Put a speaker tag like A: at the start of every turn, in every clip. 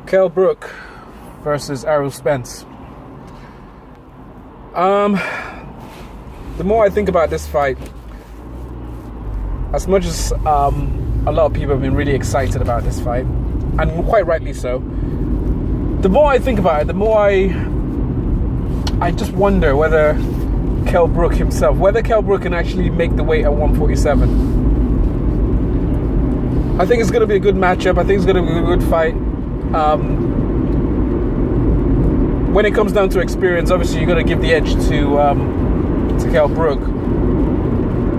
A: KELL Brook versus ERROL SPENCE. The more I think about this fight, as much as a lot of people have been really excited about this fight, and quite rightly so, the more I think about it, the more I just wonder whether KELL Brook himself, whether KELL Brook can actually make the weight at 147. I think it's going to be a good matchup. I think it's going to be a good fight. When it comes down to experience, obviously you're going to give the edge to KELL Brook.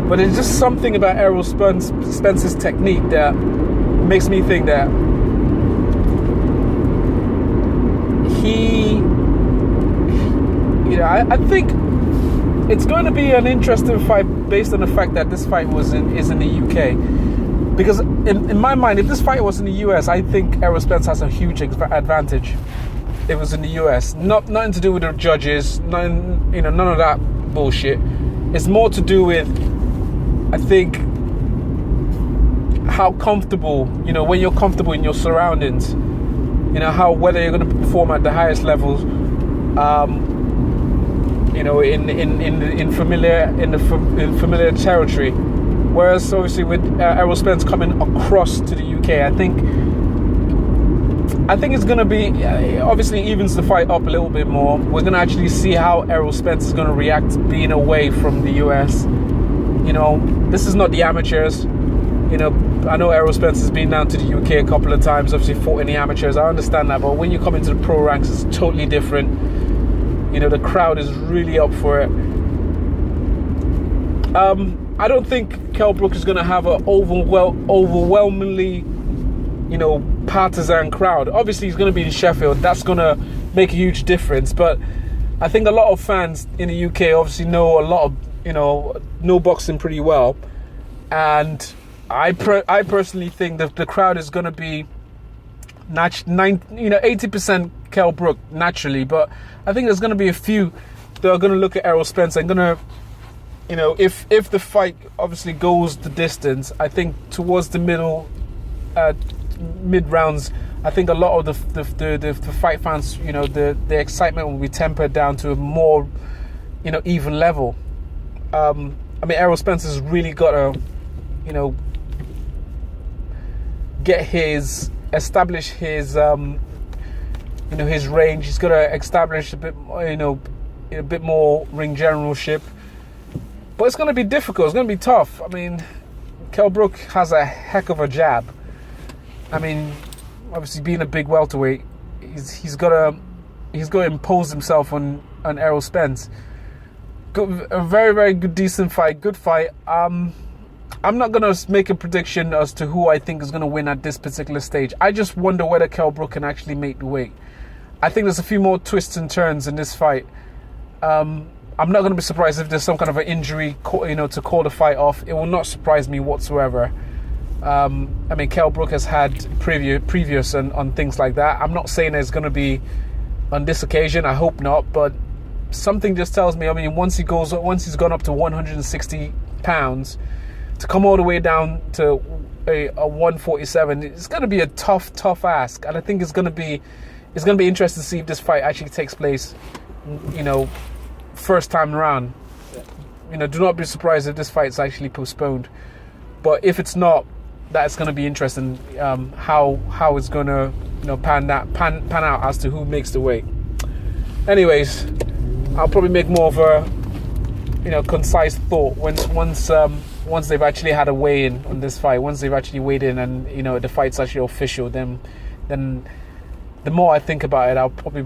A: But it's just something about ERROL Spence's technique that makes me think that I think it's going to be an interesting fight based on the fact that this fight is in the UK. Because in my mind, if this fight was in the US, I think ERROL Spence has a huge advantage. It was in the US. Nothing to do with the judges, none of that bullshit. It's more to do with, I think, how comfortable, when you're comfortable in your surroundings, whether you're going to perform at the highest levels, in familiar territory. Whereas obviously with ERROL Spence coming across to the UK, I think it's going to be, obviously evens the fight up a little bit more. We're going to actually see how ERROL Spence is going to react being away from the US. This is not the amateurs. I know ERROL Spence has been down to the UK a couple of times, obviously fought in the amateurs. I understand that, but when you come into the pro ranks, it's totally different. The crowd is really up for it. I don't think KELL Brook is going to have an overwhelmingly, partisan crowd. Obviously, he's going to be in Sheffield. That's going to make a huge difference. But I think a lot of fans in the UK obviously know a lot of, know boxing pretty well. And I personally think that the crowd is going to be 80% KELL Brook naturally. But I think there's going to be a few that are going to look at ERROL Spence and going to, if the fight obviously goes the distance, I think towards the mid rounds, I think a lot of the fight fans, the excitement will be tempered down to a more, even level. ERROL Spence has really got to, establish his his range. He's got to establish a bit, a bit more ring generalship. But it's going to be difficult. It's going to be tough. KELL Brook has a heck of a jab. Obviously being a big welterweight, he's got to impose himself on ERROL Spence. A very, very good, decent fight, good fight. I'm not going to make a prediction as to who I think is going to win at this particular stage. I just wonder whether KELL Brook can actually make the weight. I think there's a few more twists and turns in this fight. I'm not going to be surprised if there's some kind of an injury, to call the fight off. It will not surprise me whatsoever. KELL Brook has had previous on things like that. I'm not saying it's going to be on this occasion. I hope not. But something just tells me, once he's gone up to 160 pounds, to come all the way down to a 147, it's going to be a tough ask. And I think it's going to be interesting to see if this fight actually takes place, first time around. Do not be surprised if this fight is actually postponed. But if it's not, that's going to be interesting. How it's going to pan out as to who makes the weight. Anyways, I'll probably make more of a concise thought once they've actually had a weigh-in on this fight. Once they've actually weighed in and the fight's actually official, then the more I think about it, I'll probably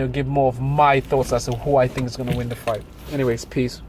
A: give more of my thoughts as to who I think is going to win the fight. Anyways, peace.